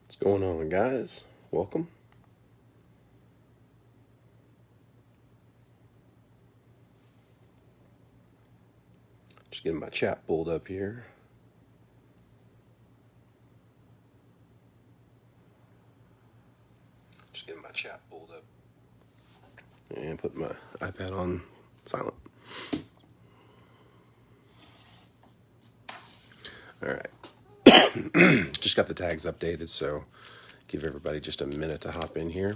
What's going on, guys? Welcome. Just getting my chat pulled up here. And put my iPad on silent. All right. Just got the tags updated, so give everybody just a minute to hop in here.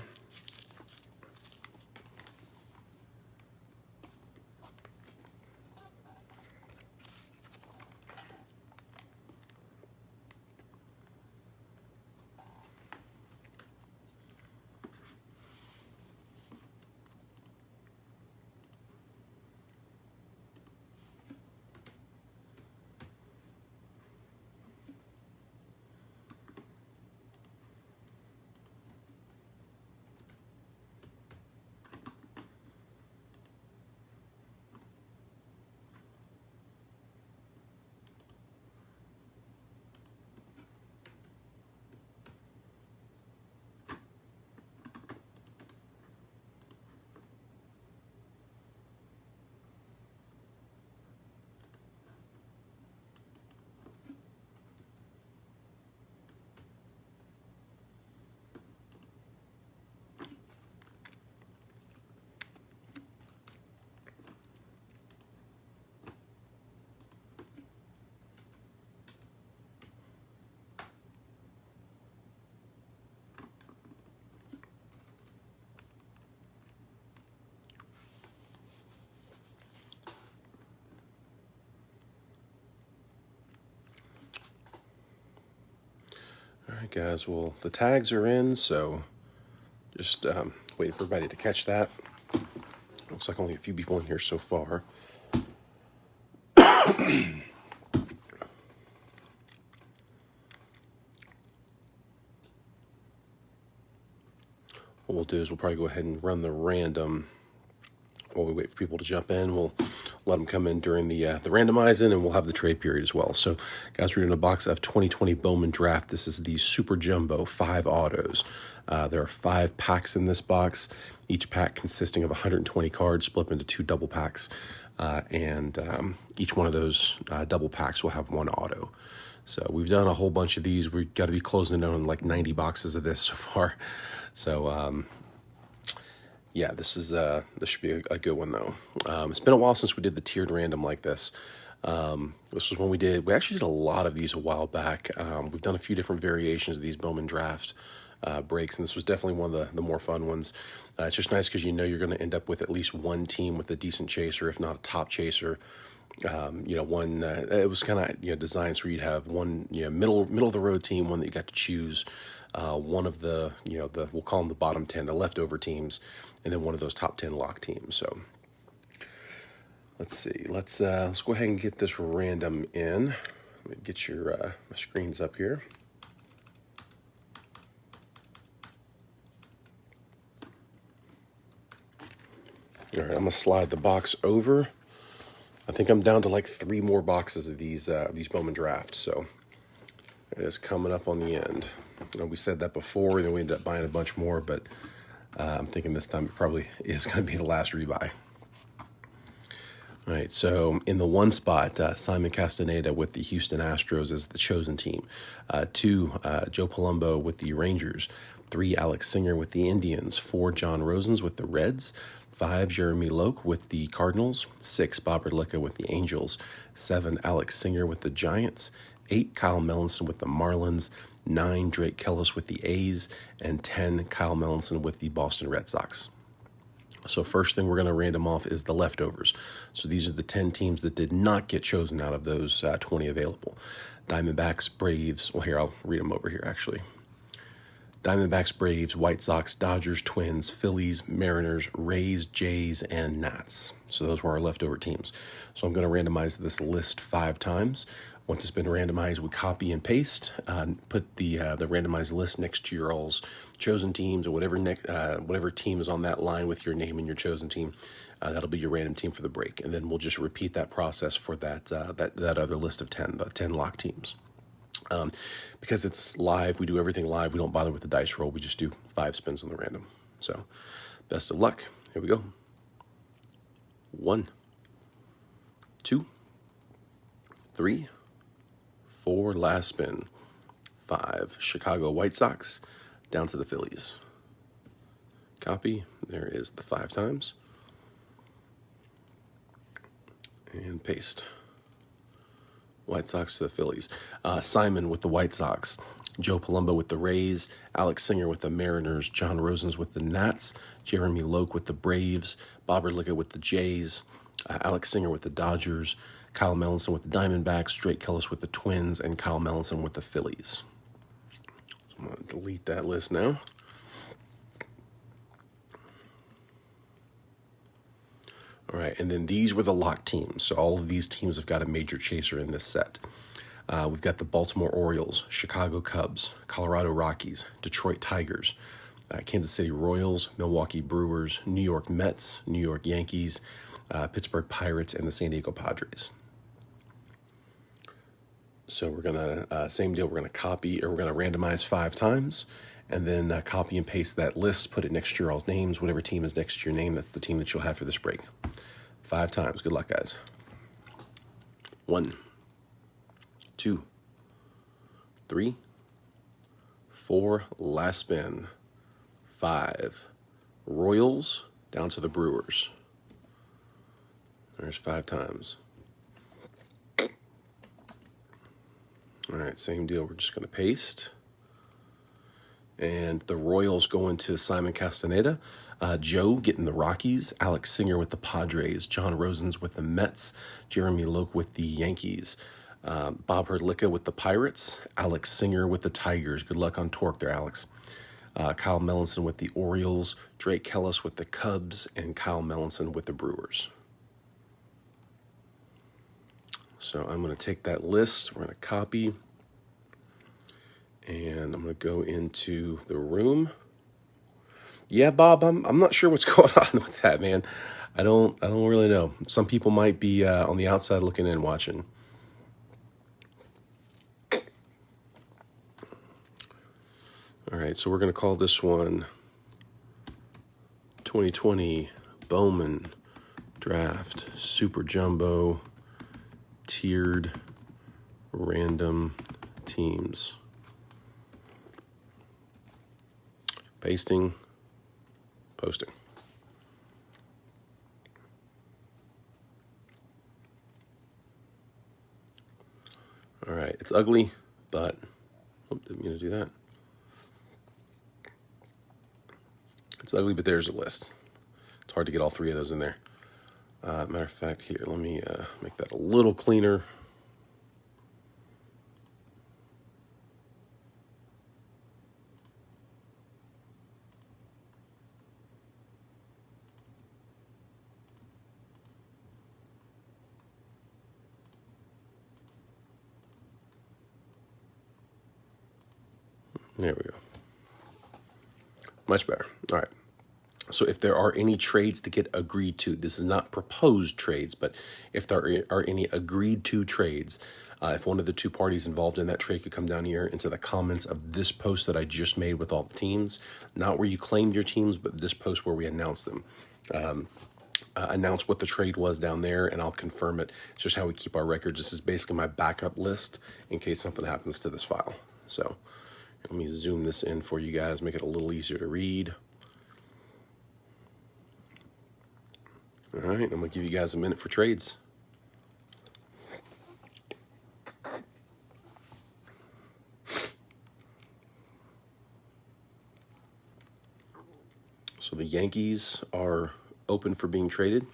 All right, guys. Well, the tags are in, so just waiting for everybody to catch that. Looks like only a few people in here so far. What we'll do is we'll probably go ahead and run the random while we wait for people to jump in. We'll let them come in during the randomizing, and we'll have the trade period as well. So, guys, we're in a box of 2020 Bowman Draft. This is the Super Jumbo 5 autos. There are 5 packs in this box, each pack consisting of 120 cards split into 2 double packs, and each one of those double packs will have 1 auto. So we've done a whole bunch of these. We've got to be closing in on like 90 boxes of this so far. So, yeah, this should be a good one though. It's been a while since we did the tiered random like this. This was when we actually did a lot of these a while back. We've done a few different variations of these Bowman draft breaks, and this was definitely one of the more fun ones. It's just nice because you know you're going to end up with at least one team with a decent chaser, if not a top chaser. One it was kind of designed so you'd have one middle of the road team, one that you got to choose, one of the we'll call them the bottom 10, the leftover teams, and then one of those top 10 lock teams. So let's see, let's go ahead and get this random in. Let me get your my screens up here. All right, I'm gonna slide the box over. I think I'm down to like 3 more boxes of these Bowman drafts, so it is coming up on the end. We said that before, and then we ended up buying a bunch more, but I'm thinking this time it probably is going to be the last rebuy. All right, so in the 1 spot, Simon Castaneda with the Houston Astros as the chosen team. 2, Joe Palumbo with the Rangers. 3, Alex Singer with the Indians. 4, John Rosens with the Reds. 5, Jeremy Loke with the Cardinals. 6, Bob Redlicka with the Angels. 7, Alex Singer with the Giants. 8, Kyle Melanson with the Marlins. 9, Drake Kellis with the A's. And 10, Kyle Melanson with the Boston Red Sox. So first thing we're going to random off is the leftovers. So these are the 10 teams that did not get chosen out of those 20 available. Diamondbacks, Braves. Well, here, I'll read them over here, actually. Diamondbacks, Braves, White Sox, Dodgers, Twins, Phillies, Mariners, Rays, Jays, and Nats. So those were our leftover teams. So I'm going to randomize this list 5 times. Once it's been randomized, we copy and paste, put the randomized list next to your all's chosen teams, or whatever team is on that line with your name and your chosen team. That'll be your random team for the break, and then we'll just repeat that process for that other list of 10, the 10 lock teams. Because it's live, we do everything live. We don't bother with the dice roll. We just do 5 spins on the random. So, best of luck. Here we go. 1, 2, 3, 4. Last spin. 5. Chicago White Sox down to the Phillies. Copy. There is the 5 times. And paste. White Sox to the Phillies. Simon with the White Sox. Joe Palumbo with the Rays. Alex Singer with the Mariners. John Rosens with the Nats. Jeremy Loke with the Braves. Bob Erlicka with the Jays. Alex Singer with the Dodgers. Kyle Melanson with the Diamondbacks. Drake Kellis with the Twins. And Kyle Melanson with the Phillies. So I'm going to delete that list now. All right, and then these were the lock teams. So all of these teams have got a major chaser in this set. We've got the Baltimore Orioles, Chicago Cubs, Colorado Rockies, Detroit Tigers, Kansas City Royals, Milwaukee Brewers, New York Mets, New York Yankees, Pittsburgh Pirates, and the San Diego Padres. So we're going to, same deal, we're going to copy, or we're going to randomize 5 times, and then copy and paste that list, put it next to your all's names. Whatever team is next to your name, that's the team that you'll have for this break. 5 times. Good luck, guys. 1, 2, 3, 4. Last spin. 5. Royals down to the Brewers. There's 5 times. All right, same deal. We're just going to paste. And the Royals going to Simon Castaneda. Joe getting the Rockies. Alex Singer with the Padres. John Rosens with the Mets. Jeremy Loke with the Yankees. Bob Erlicka with the Pirates. Alex Singer with the Tigers. Good luck on torque there, Alex. Kyle Melanson with the Orioles. Drake Kellis with the Cubs. And Kyle Melanson with the Brewers. So I'm going to take that list. We're going to copy. And I'm going to go into the room. Yeah, Bob, I'm not sure what's going on with that, man. I don't really know. Some people might be on the outside looking in, watching. All right, so we're going to call this one 2020 Bowman Draft Super Jumbo Tiered Random Teams. Pasting, posting. All right, it's ugly, but didn't mean to do that. It's ugly, but there's a list. It's hard to get all 3 of those in there. Matter of fact, here, let me make that a little cleaner. There we go. Much better. All right. So if there are any trades that get agreed to, this is not proposed trades, but if there are any agreed to trades, if one of the 2 parties involved in that trade could come down here into the comments of this post that I just made with all the teams, not where you claimed your teams, but this post where we announced them. Announce what the trade was down there, and I'll confirm it. It's just how we keep our records. This is basically my backup list in case something happens to this file. So let me zoom this in for you guys, make it a little easier to read. All right, I'm going to give you guys a minute for trades. So the Yankees are open for being traded.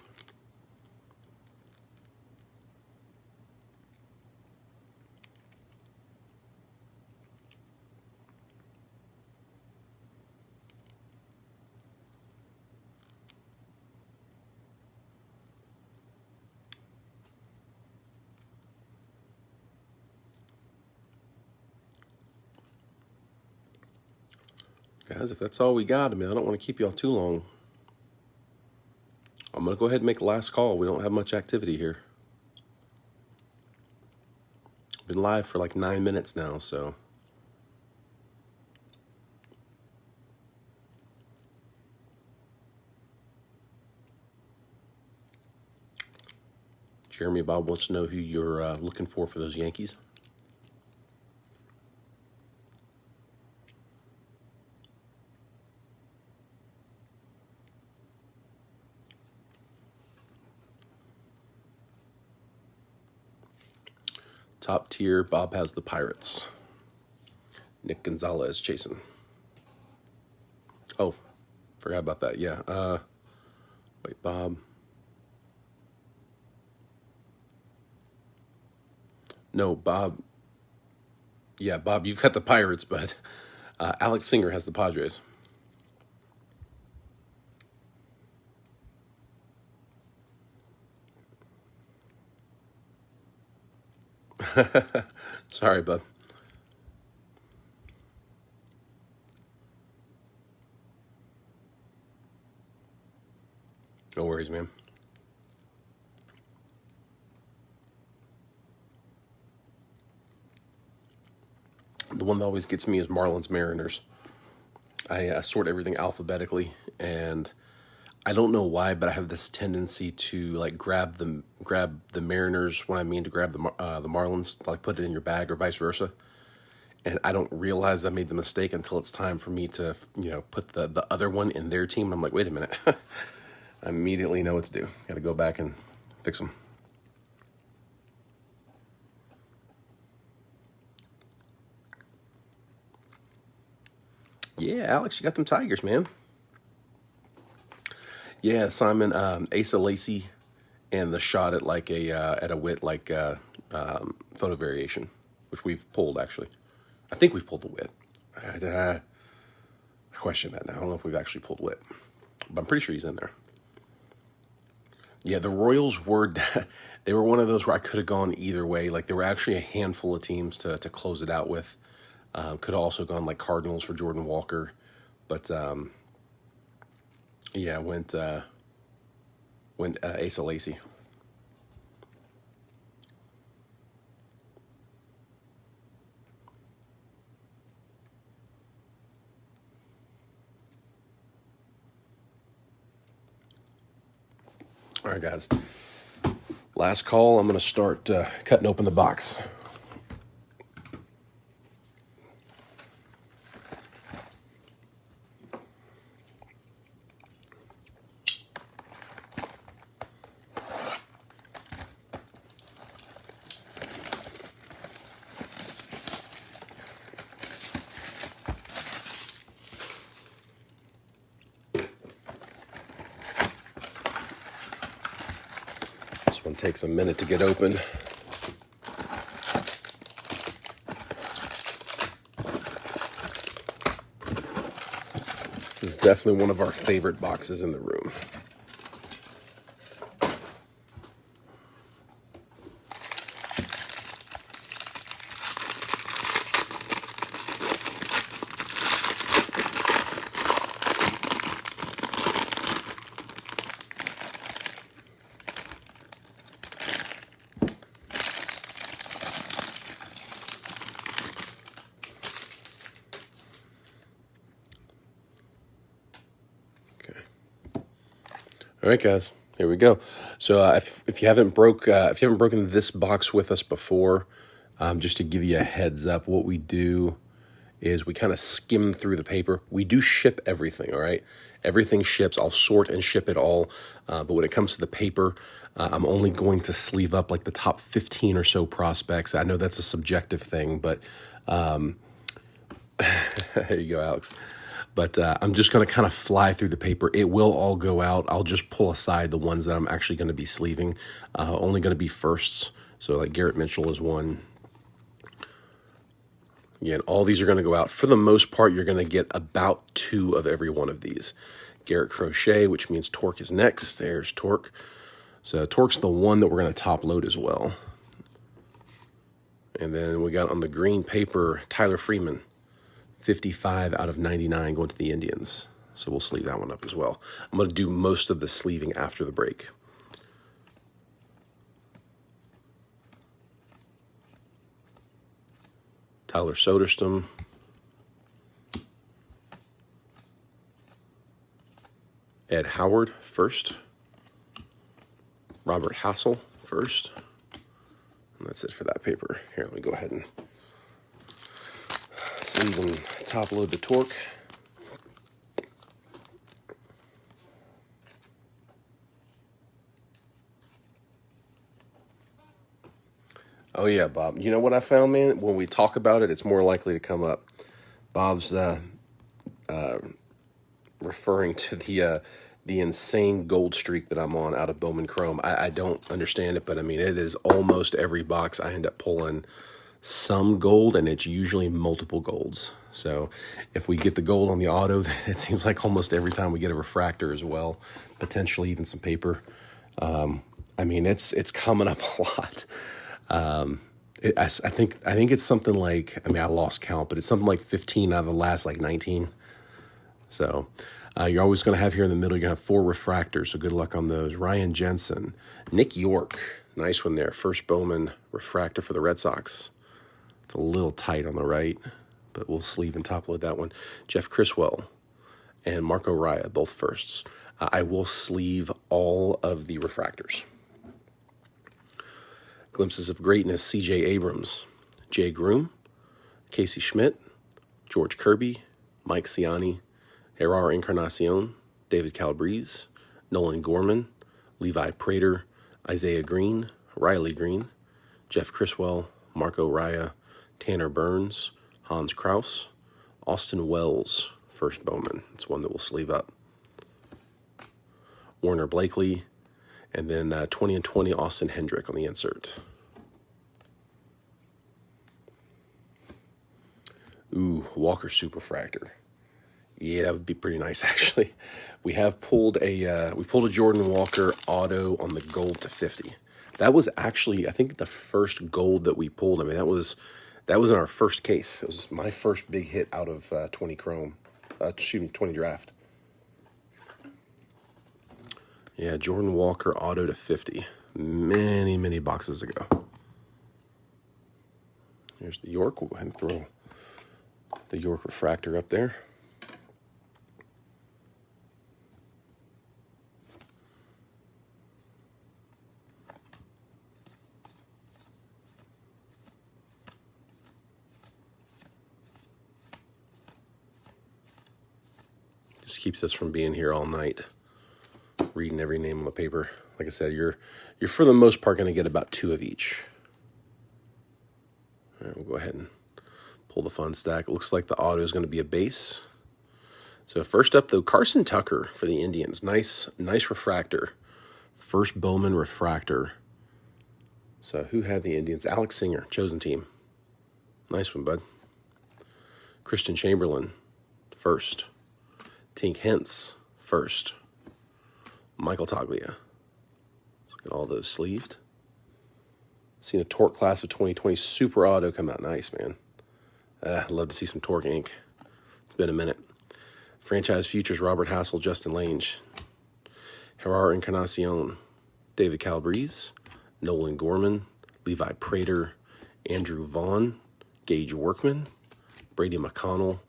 Guys, if that's all we got, I mean, I don't want to keep y'all too long. I'm going to go ahead and make the last call. We don't have much activity here. been live for like 9 minutes now, so. Jeremy Bob wants to know who you're looking for those Yankees. Top tier, Bob has the Pirates. Nick Gonzalez chasing. Oh, forgot about that. Yeah. Wait, Bob. No, Bob. Yeah, Bob, you've got the Pirates, but Alex Singer has the Padres. Sorry, bud. No worries, man. The one that always gets me is Marlins Mariners. I sort everything alphabetically, and I don't know why, but I have this tendency to like grab the Mariners when I mean to grab the Marlins, like put it in your bag or vice versa. And I don't realize I made the mistake until it's time for me to, put the other one in their team. I'm like, wait a minute. I immediately know what to do. Got to go back and fix them. Yeah, Alex, you got them Tigers, man. Yeah, Simon, Asa Lacey, and the shot at like at a wit like photo variation, which we've pulled actually. I think we've pulled the wit. I question that now. I don't know if we've actually pulled wit, but I'm pretty sure he's in there. Yeah, the Royals were they were one of those where I could have gone either way. Like there were actually a handful of teams to close it out with. Could have also gone like Cardinals for Jordan Walker, but yeah, went Asa Lacey. All right, guys. Last call. I'm going to start cutting open the box. This one takes a minute to get open. This is definitely one of our favorite boxes in the room. All right, guys, here we go. So if you haven't broken this box with us before, just to give you a heads up, what we do is we kind of skim through the paper. We do ship everything, all right? Everything ships. I'll sort and ship it all. But when it comes to the paper, I'm only going to sleeve up like the top 15 or so prospects. I know that's a subjective thing, but there you go, Alex. But I'm just going to kind of fly through the paper. It will all go out. I'll just pull aside the ones that I'm actually going to be sleeving. Only going to be firsts. So like Garrett Mitchell is one. Again, all these are going to go out. For the most part, you're going to get about 2 of every one of these. Garrett Crochet, which means Torque is next. There's Torque. So Torque's the one that we're going to top load as well. And then we got on the green paper, Tyler Freeman. 55 out of 99 going to the Indians. So we'll sleeve that one up as well. I'm going to do most of the sleeving after the break. Tyler Soderstrom, Ed Howard first, Robert Hassel first, and that's it for that paper. Here, let me go ahead and sleeve and top load the torque. Oh yeah, Bob. You know what I found, man? When we talk about it, it's more likely to come up. Bob's referring to the insane gold streak that I'm on out of Bowman Chrome. I don't understand it, but I mean, it is almost every box I end up pulling some gold, and it's usually multiple golds. So if we get the gold on the auto, then it seems like almost every time we get a refractor as well, potentially even some paper. I mean, it's coming up a lot. I think it's something like, I mean, I lost count, but it's something like 15 out of the last like 19. So you're always going to have here in the middle, you're going to have 4 refractors, so good luck on those. Ryan Jensen, Nick York, nice one there. First Bowman refractor for the Red Sox. It's a little tight on the right, but we'll sleeve and top load that one. Jeff Criswell and Marco Raya, both firsts. I will sleeve all of the refractors. Glimpses of Greatness, C.J. Abrams, Jay Groom, Casey Schmidt, George Kirby, Mike Ciani, Gerard Encarnacion, David Calabrese, Nolan Gorman, Levi Prater, Isaiah Green, Riley Green, Jeff Criswell, Marco Raya, Tanner Burns, Hans Kraus, Austin Wells, first Bowman. It's one that we'll sleeve up. Warner Blakely, and then 20 and 20 Austin Hendrick on the insert. Ooh, Walker Superfractor. Yeah, that would be pretty nice actually. We have pulled a Jordan Walker auto on the gold to 50. That was actually, I think, the first gold that we pulled. I mean, that was in our first case. It was my first big hit out of 20 Chrome, 20 draft. Yeah, Jordan Walker auto to 50. Many, many boxes ago. Here's the York. We'll go ahead and throw the York refractor up there. Just keeps us from being here all night, reading every name on the paper. Like I said, you're for the most part going to get about 2 of each. All right, we'll go ahead and pull the fun stack. It looks like the auto is going to be a base. So first up, though, Carson Tucker for the Indians. Nice refractor. First Bowman refractor. So who had the Indians? Alex Singer, chosen team. Nice one, bud. Christian Chamberlain, first. Tink Hentz, first. Michael Toglia. Let's get all those sleeved. Seen a Torque class of 2020 Super Auto come out nice, man. I'd love to see some Torque ink. It's been a minute. Franchise Futures, Robert Hassel, Justin Lange. Gerard Encarnacion, David Calabrese, Nolan Gorman, Levi Prater, Andrew Vaughn, Gage Workman, Brady McConnell,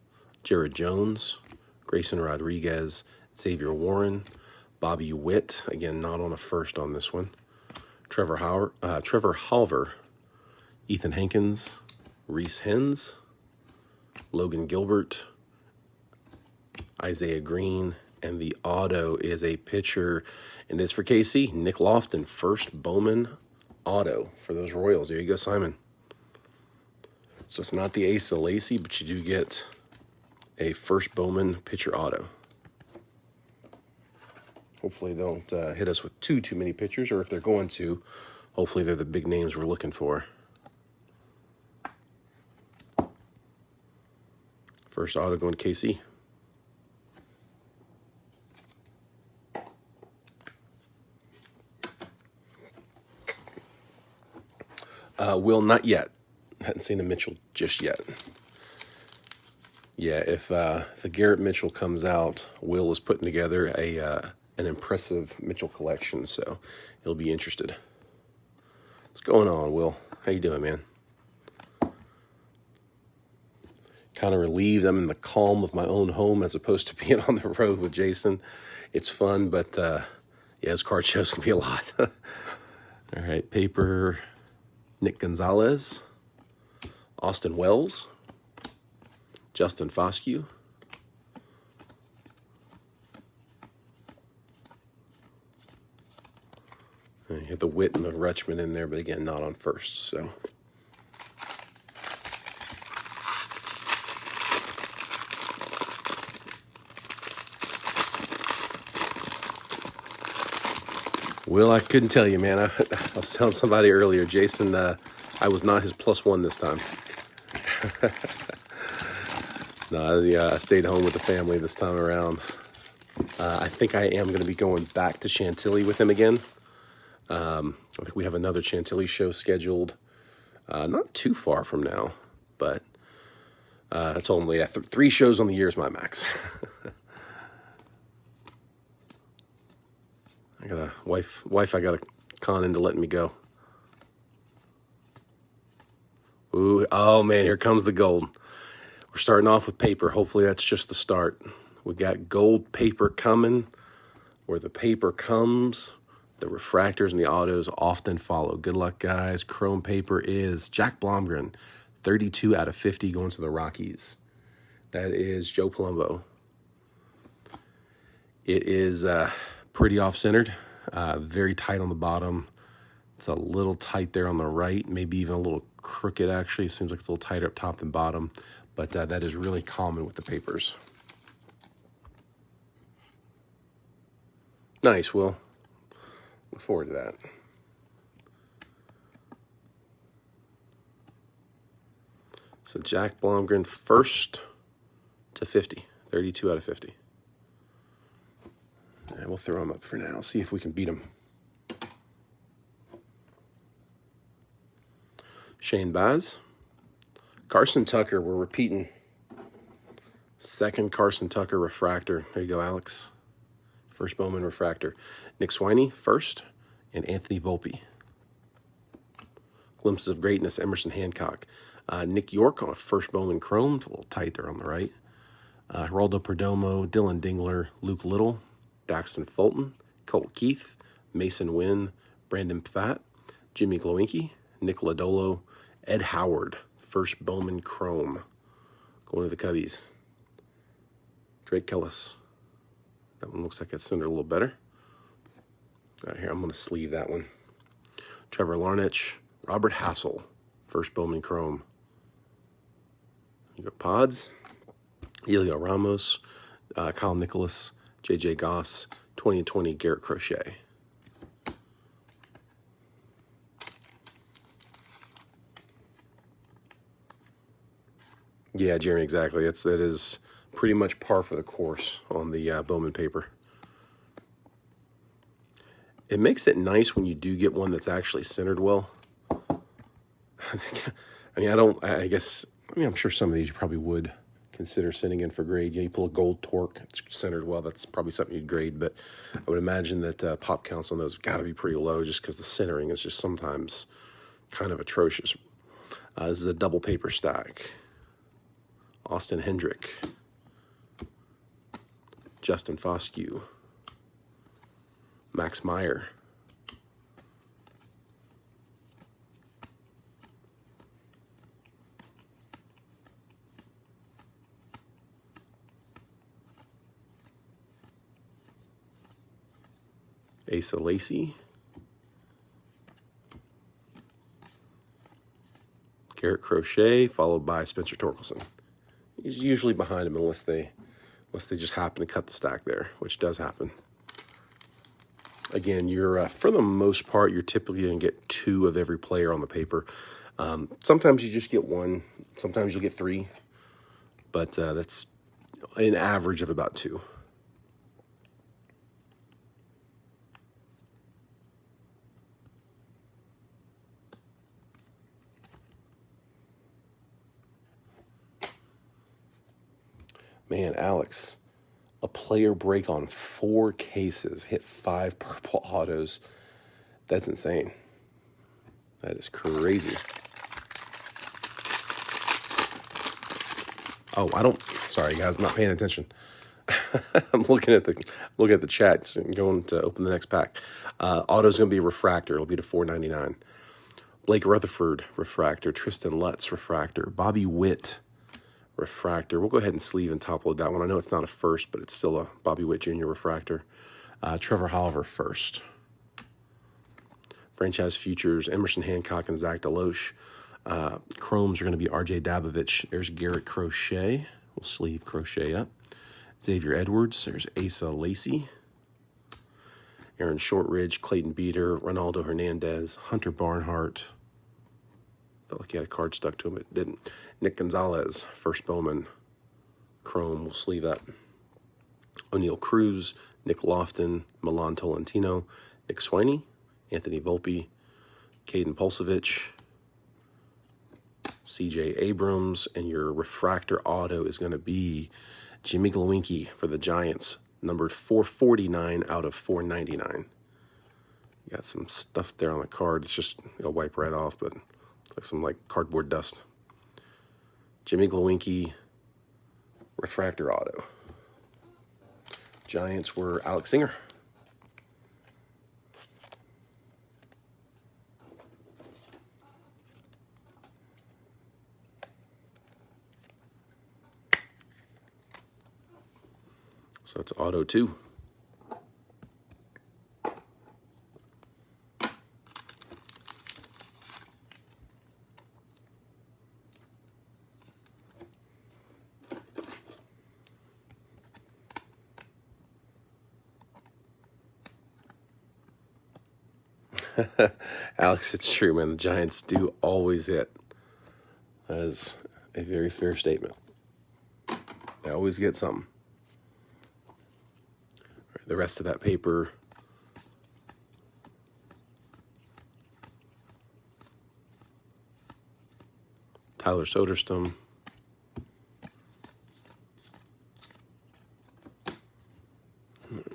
Jared Jones, Grayson Rodriguez, Xavier Warren, Bobby Witt, again, not on a first on this one. Trevor Halver, Ethan Hankins, Reese Hens, Logan Gilbert, Isaiah Green, and the auto is a pitcher, and it's for KC, Nick Lofton, first Bowman auto for those Royals. There you go, Simon. So it's not the Ace of Lacey, but you do get a first Bowman pitcher auto. Hopefully they don't hit us with too many pitchers, or if they're going to, hopefully they're the big names we're looking for. First auto going to KC. Will, not yet. Hadn't seen a Mitchell just yet. Yeah, if the Garrett Mitchell comes out, Will is putting together an impressive Mitchell collection, so he'll be interested. What's going on, Will? How you doing, man? kind of relieved. I'm in the calm of my own home as opposed to being on the road with Jason. It's fun, but yeah, his card shows can be a lot. All right, paper, Nick Gonzalez, Austin Wells, Justin Foscue, and you hit the Witt and the Rutschman in there, but again, not on first, so... Will, I couldn't tell you, man. I was telling somebody earlier, Jason, I was not his +1 this time. No, I stayed home with the family this time around. I think I am going to be going back to Chantilly with him again. I think we have another Chantilly show scheduled not too far from now, but I told him later, 3 shows on the year is my max. I got a wife I got to con into letting me go. Ooh, oh man, here comes the gold. We're starting off with paper. Hopefully that's just the start. We got gold paper coming. Where the paper comes, the refractors and the autos often follow. Good luck, guys. Chrome paper is Jack Blomgren, 32 out of 50 going to the Rockies. That is Joe Palumbo. It is... pretty off-centered, very tight on the bottom. It's a little tight there on the right, maybe even a little crooked, actually. It seems like it's a little tighter up top than bottom, but that is really common with the papers. Nice, Will. Look forward to that. So Jack Blomgren, 1st to 50, 32 out of 50. And we'll throw him up for now. See if we can beat him. Shane Baz. Carson Tucker. We're repeating. 2nd Carson Tucker refractor. There you go, Alex. 1st Bowman refractor. Nick Swiney, 1st. And Anthony Volpe. Glimpses of Greatness, Emerson Hancock. Nick York on a 1st Bowman Chrome. It's a little tight there on the right. Geraldo Perdomo, Dylan Dingler, Luke Little, Daxton Fulton, Colt Keith, Mason Wynn, Brandon Pfatt, Jimmy Glowinky, Nick Lodolo, Ed Howard, 1st Bowman Chrome. Going to the Cubbies. Drake Kellis. That one looks like it's centered a little better. All right, here, I'm going to sleeve that one. Trevor Larnach, Robert Hassel, 1st Bowman Chrome. You go Pods. Elio Ramos, Kyle Nicholas, J.J. Goss, 2020 Garrett Crochet. Yeah, Jeremy, exactly. That is pretty much par for the course on the Bowman paper. It makes it nice when you do get one that's actually centered well. I mean, I'm sure some of these you probably would consider sending in for grade. Yeah, you pull a gold torque, it's centered well, that's probably something you'd grade, but I would imagine that pop counts on those have got to be pretty low just because the centering is just sometimes kind of atrocious. This is a double paper stack. Austin Hendrick, Justin Foscue, Max Meyer, Asa Lacy, Garrett Crochet, followed by Spencer Torkelson. He's usually behind him unless they just happen to cut the stack there, which does happen. Again, you're for the most part, you're typically going to get 2 of every player on the paper. Sometimes you just get 1. Sometimes you'll get 3. But that's an average of about 2. Man, Alex, a player break on 4 cases, hit 5 purple autos. That's insane. That is crazy. Oh, I don't. Sorry, guys, not paying attention. I'm looking at the chat and going to open the next pack. Auto's going to be a refractor. It'll be to 499. Blake Rutherford refractor. Tristan Lutz refractor. Bobby Witt refractor. We'll go ahead and sleeve and top load that one. I know it's not a first, but it's still a Bobby Witt Jr. refractor. Trevor Holliver first. Franchise futures, Emerson Hancock and Zach Deloche. Chromes are going to be RJ Dabovich. There's Garrett Crochet. We'll sleeve Crochet up. Xavier Edwards. There's Asa Lacey. Aaron Shortridge, Clayton Beater, Ronaldo Hernandez, Hunter Barnhart. Felt like he had a card stuck to him, but it didn't. Nick Gonzalez, first Bowman. Chrome will sleeve up. O'Neal Cruz, Nick Lofton, Milan Tolentino, Nick Swiney, Anthony Volpe, Caden Pulsevich, CJ Abrams, and your refractor auto is going to be Jimmy Glowinky for the Giants, numbered 449 out of 499. You got some stuff there on the card. It's just, it'll wipe right off, but it's like some cardboard dust. Jimmy Glowinky, refractor auto. Giants were Alex Singer. So that's auto 2. Alex, it's true, man. The Giants do always hit. That is a very fair statement. They always get something. All right, the rest of that paper. Tyler Soderstrom.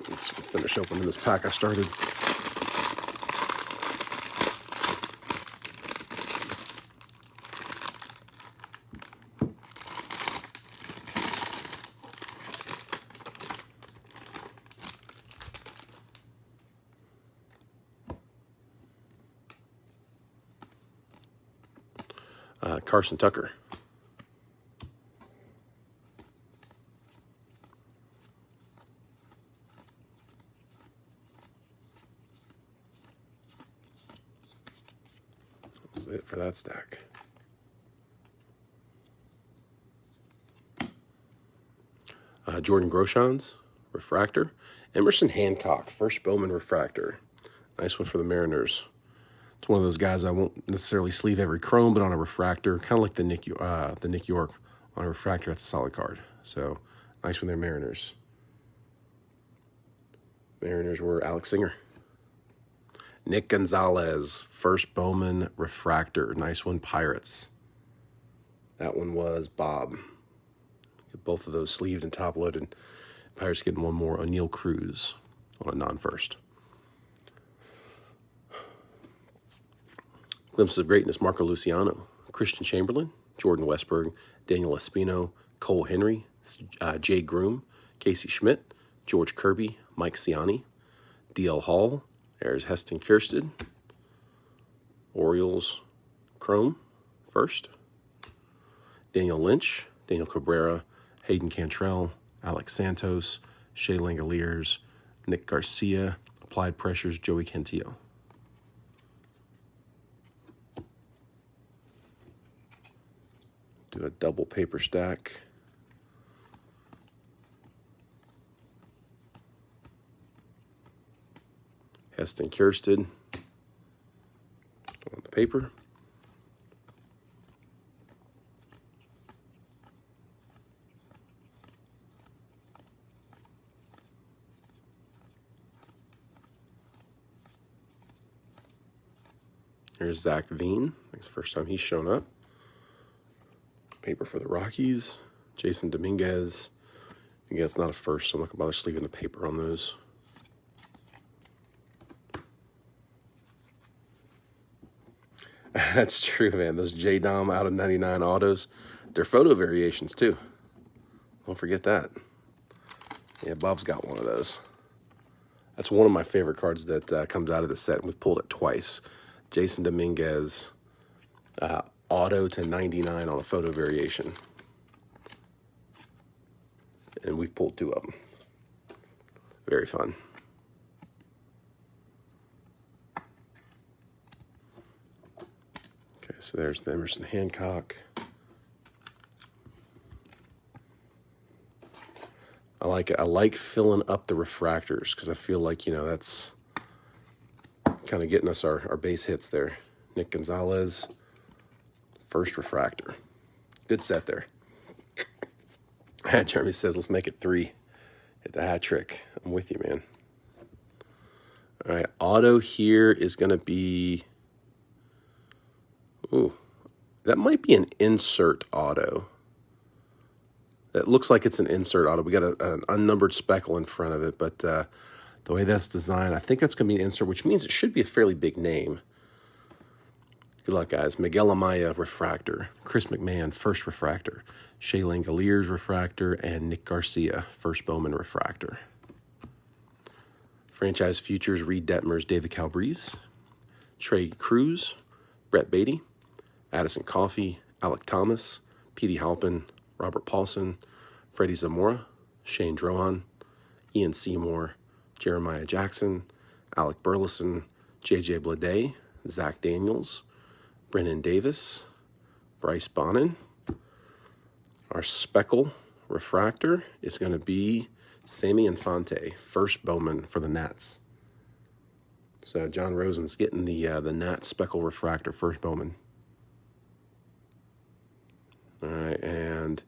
Let's finish opening this pack I started. Carson Tucker. That was it for that stack. Jordan Groshans, refractor. Emerson Hancock, first Bowman refractor. Nice one for the Mariners. It's one of those guys I won't necessarily sleeve every chrome, but on a refractor, kind of like the Nick York on a refractor, that's a solid card. So nice when they're Mariners. Mariners were Alex Singer. Nick Gonzalez, first Bowman refractor. Nice one, Pirates. That one was Bob. Get both of those sleeved and top loaded. Pirates getting one more. O'Neal Cruz on a non-first. Glimpses of Greatness, Marco Luciano, Christian Chamberlain, Jordan Westberg, Daniel Espino, Cole Henry, Jay Groom, Casey Schmidt, George Kirby, Mike Ciani, D.L. Hall, there's Heston Kjerstad, Orioles, Chrome, first, Daniel Lynch, Daniel Cabrera, Hayden Cantrell, Alex Santos, Shea Langoliers, Nick Garcia, Applied Pressures, Joey Cantillo. Do a double paper stack. Heston Kjerstad on the paper. Here's Zach Veen. It's the first time he's shown up. Paper for the Rockies. Jason Dominguez. Again, it's not a first, so I'm not going to bother sleeving the paper on those. That's true, man. Those J-Dom out of 99 autos, they're photo variations, too. Don't forget that. Yeah, Bob's got one of those. That's one of my favorite cards that comes out of the set. We've pulled it twice. Jason Dominguez, auto to 99 on a photo variation. And we've pulled 2 of them. Very fun. Okay, so there's the Emerson Hancock. I like it. I like filling up the refractors because I feel like, that's kind of getting us our base hits there. Nick Gonzalez, first refractor. Good set there. Jeremy says, let's make it 3. Hit the hat trick. I'm with you, man. All right, auto here is going to be... Ooh, that might be an insert auto. It looks like it's an insert auto. We got an unnumbered speckle in front of it, but the way that's designed, I think that's going to be an insert, which means it should be a fairly big name. Good luck, guys. Miguel Amaya, refractor. Chris McMahon, first refractor. Shea Langoliers, refractor. And Nick Garcia, first Bowman refractor. Franchise Futures, Reed Detmers, David Calabrese. Trey Cruz, Brett Beatty. Addison Coffey, Alec Thomas, Petey Halpin, Robert Paulson, Freddie Zamora, Shane Drohan, Ian Seymour, Jeremiah Jackson, Alec Burleson, J.J. Blade, Zach Daniels, Brennan Davis, Bryce Bonin. Our speckle refractor is going to be Sammy Infante, first Bowman for the Nats. So John Rosen's getting the Nats speckle refractor, first Bowman. All right, and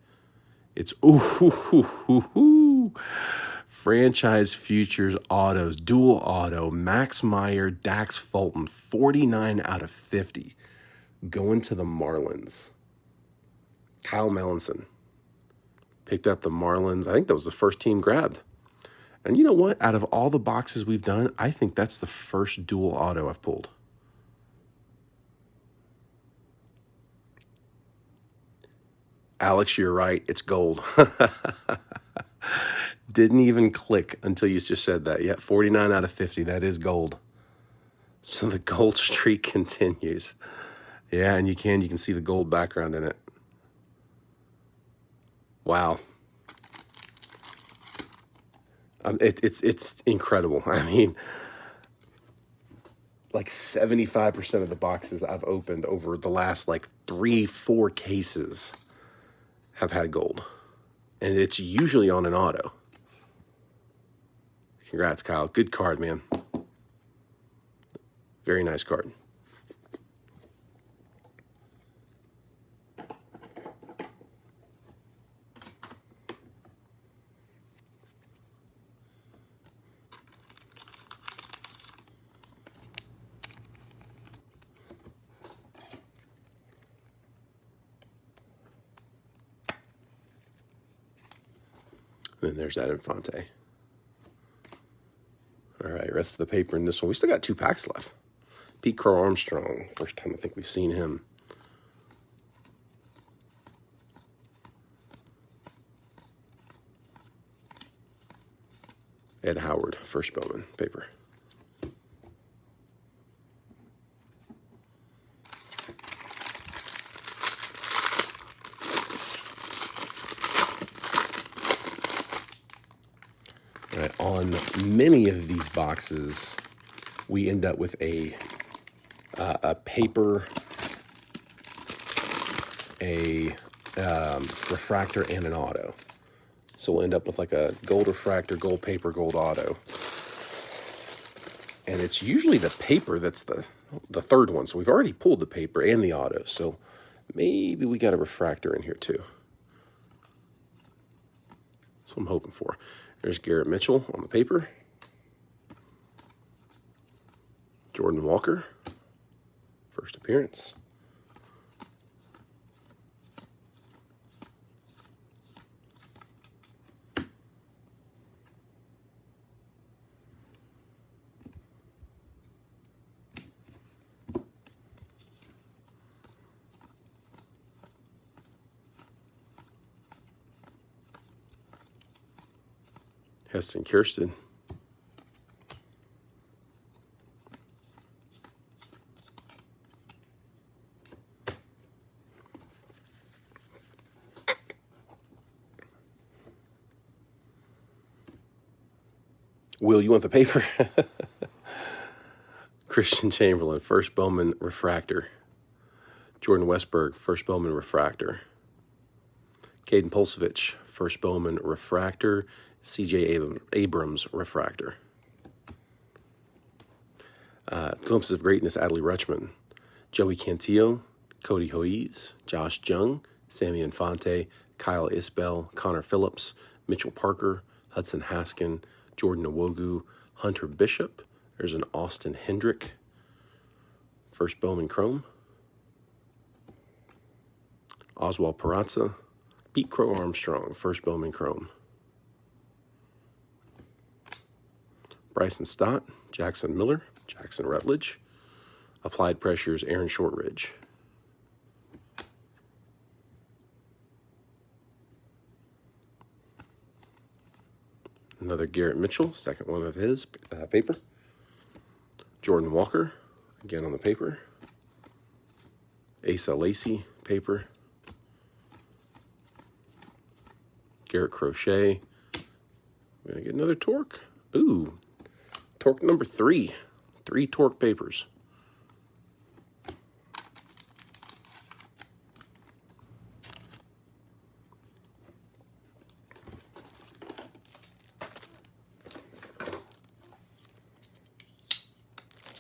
it's Franchise Futures autos, dual auto, Max Meyer, Dax Fulton, 49 out of 50. Going to the Marlins. Kyle Melanson picked up the Marlins. I think that was the first team grabbed. And you know what? Out of all the boxes we've done, I think that's the first dual auto I've pulled. Alex, you're right. It's gold. Didn't even click until you just said that. Yeah, 49 out of 50. That is gold. So the gold streak continues. Yeah, and you can see the gold background in it. Wow. It's incredible. I mean, like 75% of the boxes I've opened over the last 3-4 cases have had gold. And it's usually on an auto. Congrats, Kyle. Good card, man. Very nice card. And then there's that Infante. All right, rest of the paper in this one. We still got 2 packs left. Pete Crow Armstrong. First time I think we've seen him. Ed Howard, first Bowman paper. All right, on many of these boxes, we end up with a paper, a refractor, and an auto. So we'll end up with like a gold refractor, gold paper, gold auto. And it's usually the paper that's the third one. So we've already pulled the paper and the auto. So maybe we got a refractor in here too. That's what I'm hoping for. There's Garrett Mitchell on the paper. Jordan Walker, first appearance. Heston Kiersten. Will, you want the paper? Christian Chamberlain, first Bowman refractor. Jordan Westberg, first Bowman refractor. Caden Pulsevich, first Bowman refractor. C.J. Abrams refractor. Glimpses of Greatness, Adley Rutschman. Joey Cantillo, Cody Hoyes, Josh Jung, Sammy Infante, Kyle Isbell, Connor Phillips, Mitchell Parker, Hudson Haskin, Jordan Nwogu, Hunter Bishop. There's an Austin Hendrick, first Bowman Chrome. Oswald Peraza, Pete Crow Armstrong, first Bowman Chrome. Bryson Stott, Jackson Miller, Jackson Rutledge. Applied Pressures, Aaron Shortridge. Another Garrett Mitchell, second one of his paper. Jordan Walker, again on the paper. Asa Lacey, paper. Garrett Crochet. We're going to get another Torque. Ooh, Torque number 3. 3 Torque papers.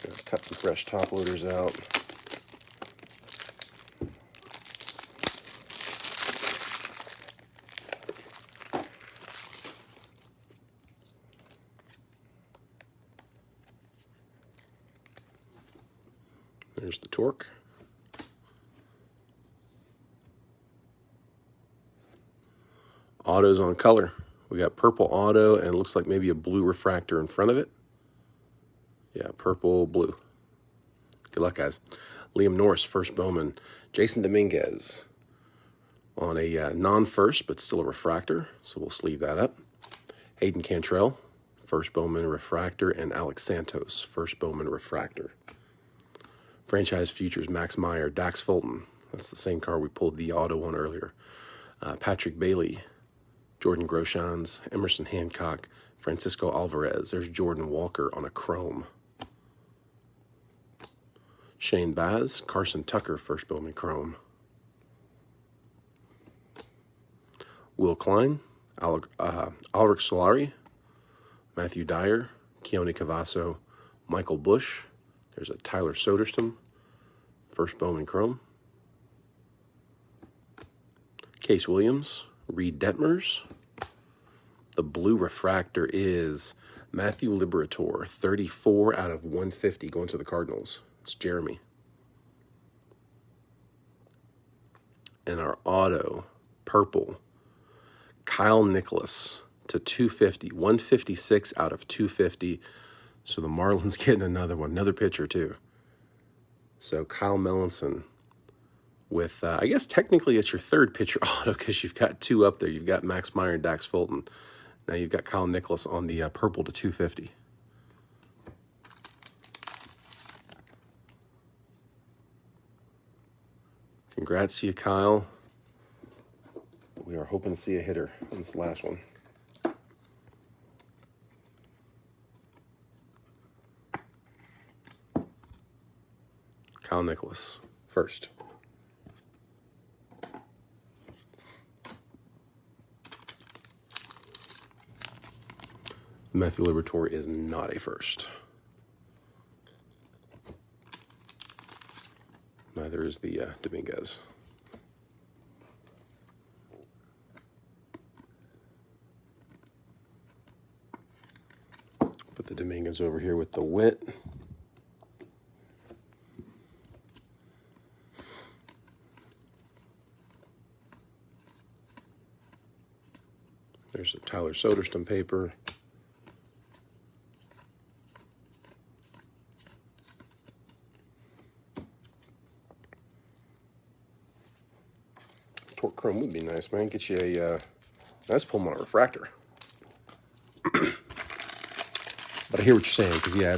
Gonna cut some fresh top loaders out. There's the Torque. Autos on color. We got purple auto and it looks like maybe a blue refractor in front of it. Yeah, purple, blue. Good luck, guys. Liam Norris, first Bowman. Jason Dominguez on a non-first, but still a refractor, so we'll sleeve that up. Hayden Cantrell, first Bowman refractor, and Alex Santos, first Bowman refractor. Franchise Futures, Max Meyer, Dax Fulton. That's the same card we pulled the auto on earlier. Patrick Bailey, Jordan Groshans, Emerson Hancock, Francisco Alvarez. There's Jordan Walker on a chrome. Shane Baz, Carson Tucker, first Bowman chrome. Will Klein, Alric Solari, Matthew Dyer, Keone Cavasso, Michael Bush. There's a Tyler Soderstrom, first Bowman chrome. Case Williams, Reed Detmers. The blue refractor is Matthew Liberator, 34 out of 150 going to the Cardinals. It's Jeremy. And our auto, purple, Kyle Nicholas to 250, 156 out of 250. So the Marlins getting another one, another pitcher too. So Kyle Melanson with, I guess technically it's your third pitcher auto because you've got 2 up there. You've got Max Meyer and Dax Fulton. Now you've got Kyle Nicholas on the purple to 250. Congrats to you, Kyle. We are hoping to see a hitter on this last one. Kyle Nicholas, first. Matthew Liberatore is not a first. Neither is the Dominguez. Put the Dominguez over here with the Witt. There's a Tyler Soderstrom paper. Torque chrome would be nice, man. Get you a nice Pullman refractor. But I hear what you're saying, because yeah,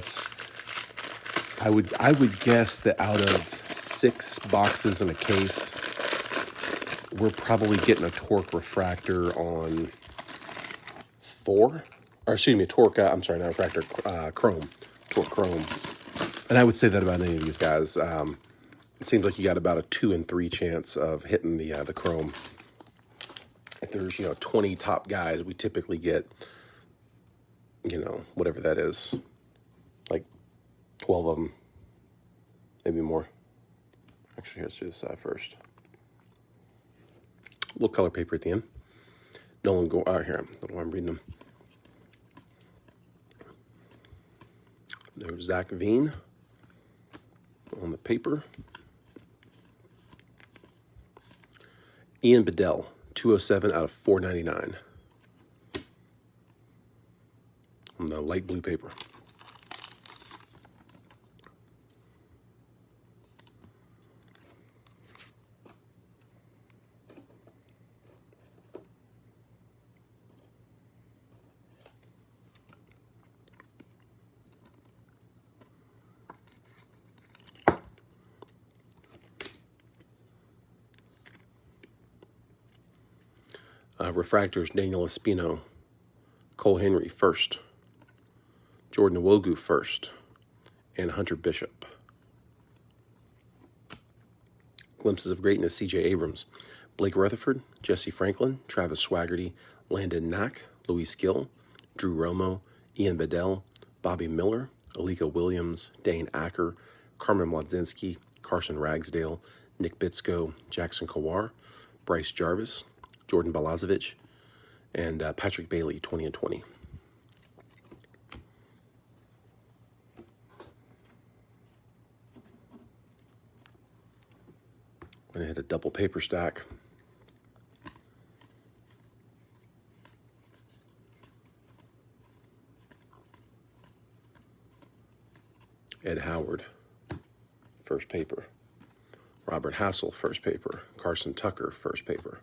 I would guess that out of 6 boxes in a case, we're probably getting a torque refractor on 4, or excuse me, a torque. I'm sorry, not refractor, chrome, torque chrome. And I would say that about any of these guys. It seems like you got about a 2 in 3 chance of hitting the chrome. If there's 20 top guys, we typically get whatever that is, like 12 of them, maybe more. Actually, let's do this side first. A little color paper at the end. Nolan go out here. I don't know why I'm reading them. There's Zach Veen on the paper. Ian Bedell, 207 out of 499 on the light blue paper. Refractors, Daniel Espino, Cole Henry first, Jordan Nwogu first, and Hunter Bishop. Glimpses of Greatness, C.J. Abrams, Blake Rutherford, Jesse Franklin, Travis Swaggerty, Landon Knack, Luis Gill, Drew Romo, Ian Bedell, Bobby Miller, Alika Williams, Dane Acker, Carmen Mlodzinski, Carson Ragsdale, Nick Bitsko, Jackson Kowar, Bryce Jarvis, Jordan Balazovic, and Patrick Bailey, 20 and 20. I'm going to hit a double paper stack. Ed Howard, first paper. Robert Hassel, first paper. Carson Tucker, first paper.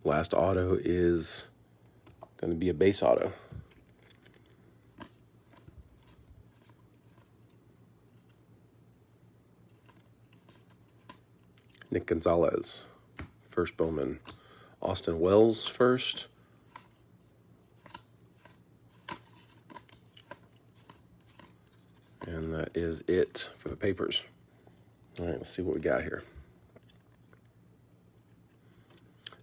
Last auto is going to be a base auto. Nick Gonzalez, first Bowman. Austin Wells, first. And that is it for the papers. All right, let's see what we got here.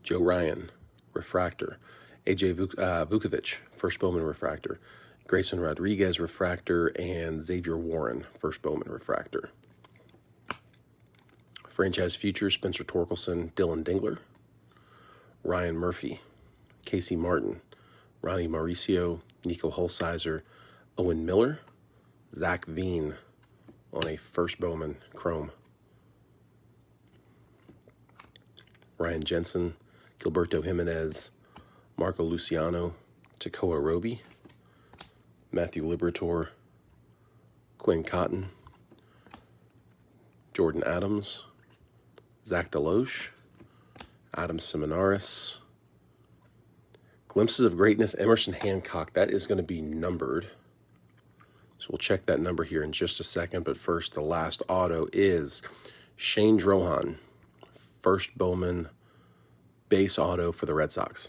Joe Ryan, refractor. AJ Vukovic, first Bowman refractor. Grayson Rodriguez, refractor. And Xavier Warren, first Bowman refractor. Franchise Future, Spencer Torkelson, Dylan Dingler. Ryan Murphy, Casey Martin, Ronnie Mauricio, Nico Holsizer, Owen Miller, Zach Veen on a first Bowman chrome. Ryan Jensen, Gilberto Jimenez, Marco Luciano, Tekoa Roby, Matthew Liberator, Quinn Cotton, Jordan Adams, Zach Deloche, Adam Seminaris, Glimpses of Greatness, Emerson Hancock. That is going to be numbered. So we'll check that number here in just a second. But first, the last auto is Shane Drohan, first Bowman base auto for the Red Sox.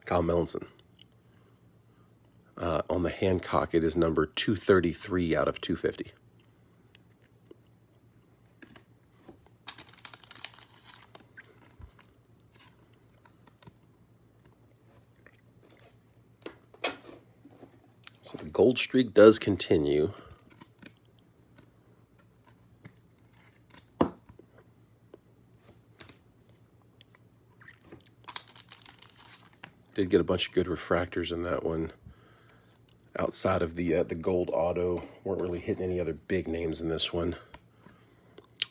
Kyle Melanson. On the Hancock, it is number 233 out of 250. So the gold streak does continue. Did get a bunch of good refractors in that one. Outside of the gold auto, weren't really hitting any other big names in this one.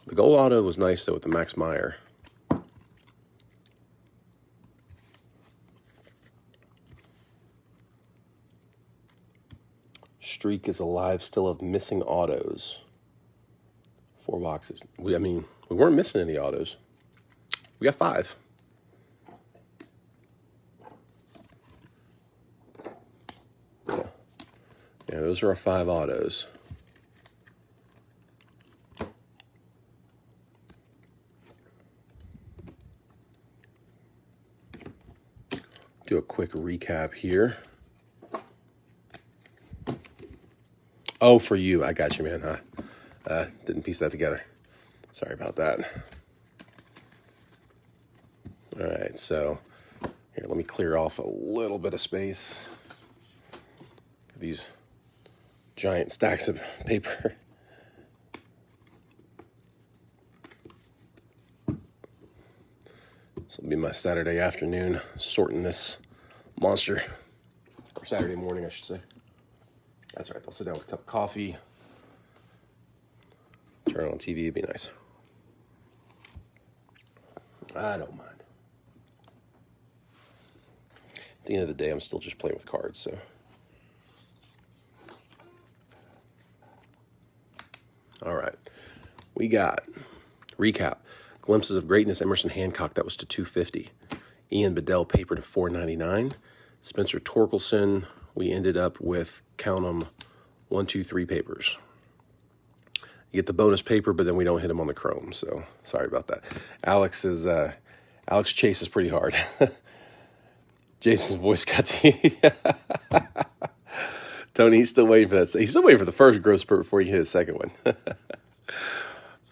The gold auto was nice though with the Max Meyer. streak is alive still of missing autos. 4 boxes. I mean, we weren't missing any autos. We got 5. Yeah, those are our 5 autos. Do a quick recap here. Oh, for you. I got you, man. Didn't piece that together. Sorry about that. All right, so here, let me clear off a little bit of space. These giant stacks of paper. This will be my Saturday afternoon sorting this monster. Or Saturday morning, I should say. That's right. I'll sit down with a cup of coffee. Turn on TV. It'd be nice. I don't mind. At the end of the day, I'm still just playing with cards, so. All right. We got, recap, Glimpses of Greatness, Emerson Hancock, that was to 250. Ian Bedell paper to 499. Spencer Torkelson, we ended up with, count them, 1, 2, 3 papers. You get the bonus paper, but then we don't hit him on the chrome, so sorry about that. Alex chases pretty hard. Jason's voice got to Tony, he's still waiting for that. He's still waiting for the first growth spurt before you hit the second one.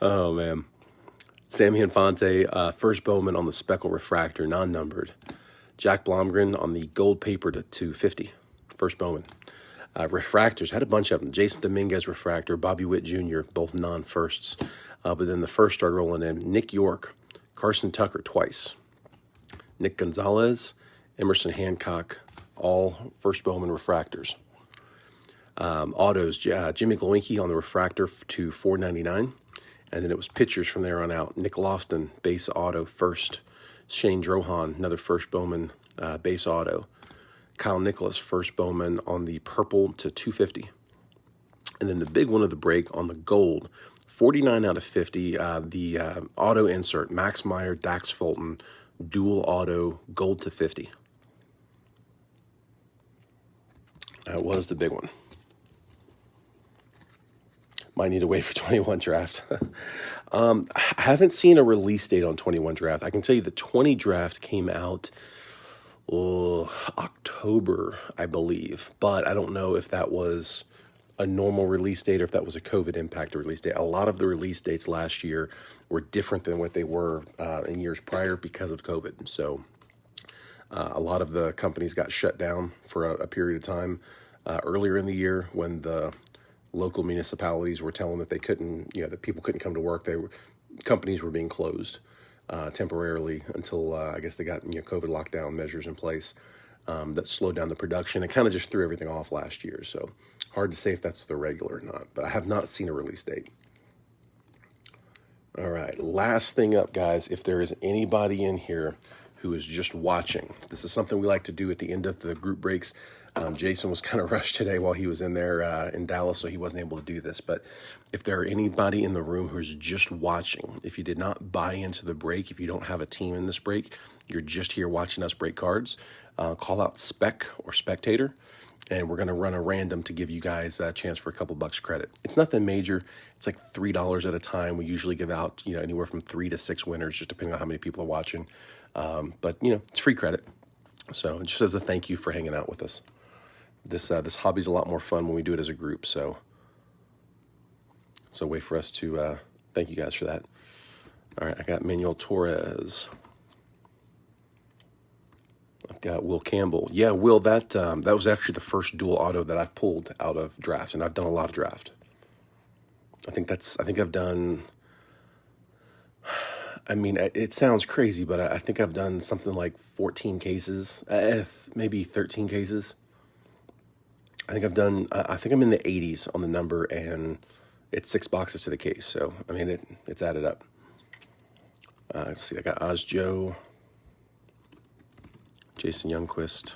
Oh, man. Sammy Infante, first Bowman on the speckle refractor, non-numbered. Jack Blomgren on the gold paper to 250, first Bowman. Refractors, had a bunch of them. Jason Dominguez refractor, Bobby Witt Jr., both non-firsts. But then the first started rolling in. Nick York, Carson Tucker twice. Nick Gonzalez, Emerson Hancock, all first Bowman refractors. Autos, Jimmy Glowinky on the refractor to 499. And then it was pitchers from there on out. Nick Lofton, base auto, first. Shane Drohan, another first Bowman, base auto. Kyle Nicholas, first Bowman on the purple to 250. And then the big one of the break on the gold, 49 out of 50, the auto insert, Max Meyer, Dax Fulton, dual auto, gold to 50. That was the big one. Might need to wait for 21 draft. I haven't seen a release date on 21 draft. I can tell you the 20 draft came out October, I believe. But I don't know if that was a normal release date or if that was a COVID impacted release date. A lot of the release dates last year were different than what they were in years prior because of COVID. So a lot of the companies got shut down for a period of time earlier in the year when the local municipalities were telling that they couldn't, that people couldn't come to work. Companies were being closed temporarily until I guess they got COVID lockdown measures in place that slowed down the production. It kind of just threw everything off last year. So hard to say if that's the regular or not, but I have not seen a release date. All right, last thing up, guys. If there is anybody in here who is just watching, this is something we like to do at the end of the group breaks. Jason was kind of rushed today while he was in there in Dallas, so he wasn't able to do this. But if there are anybody in the room who's just watching, if you did not buy into the break, if you don't have a team in this break, you're just here watching us break cards, call out spec or spectator, and we're going to run a random to give you guys a chance for a couple bucks credit. It's nothing major. It's like $3 at a time. We usually give out anywhere from 3 to 6 winners, just depending on how many people are watching. But it's free credit. So just as a thank you for hanging out with us. This hobby's a lot more fun when we do it as a group, so it's a way for us to thank you guys for that. All right, I got Manuel Torres. I've got Will Campbell. Yeah, Will, that was actually the first dual auto that I've pulled out of draft, and I've done a lot of draft. I think I've done. I mean, it sounds crazy, but I think I've done something like 14 cases, maybe 13 cases. I think I'm in the 80s on the number, and it's 6 boxes to the case. So, I mean, it's added up. Let's see, I got Oz Joe, Jason Youngquist,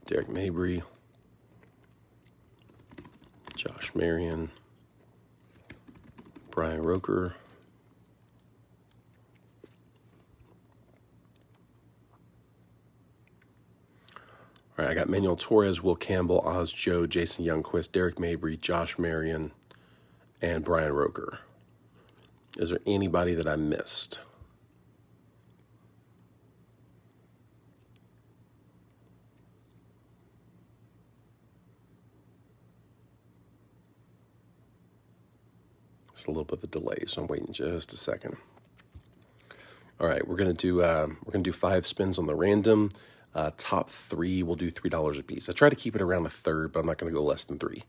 Derek Mabry, Josh Marion, Brian Roker, all right, I got Manuel Torres, Will Campbell, Oz Joe, Jason Youngquist, Derek Mabry, Josh Marion, and Brian Roker. Is there anybody that I missed? Just a little bit of a delay, so I'm waiting just a second. All right, we're gonna do 5 spins on the random. Top 3, we'll do $3 a piece. I try to keep it around a third, but I'm not gonna go less than 3.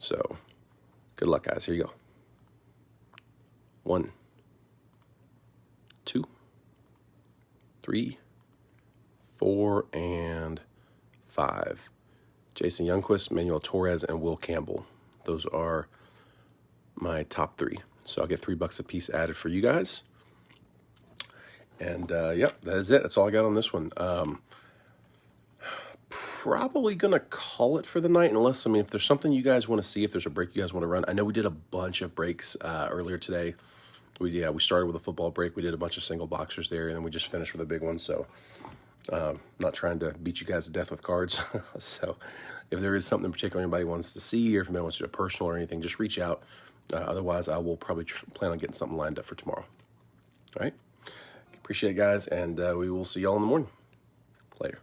So, good luck, guys. Here you go. 1, 2, 3, 4, and 5. Jason Youngquist, Manuel Torres, and Will Campbell. Those are my top 3. So I'll get $3 a piece added for you guys. And yep, that is it. That's all I got on this one. Probably gonna call it for the night, unless, I mean, if there's something you guys want to see, if there's a break you guys want to run. I know we did a bunch of breaks earlier today. We started with a football break. We did a bunch of single boxers there, and then we just finished with a big one. So not trying to beat you guys to death with cards. So if there is something in particular anybody wants to see, or if anybody wants to do a personal or anything, just reach out. Otherwise, I will probably plan on getting something lined up for tomorrow. All right. Appreciate it, guys, and we will see y'all in the morning. Later.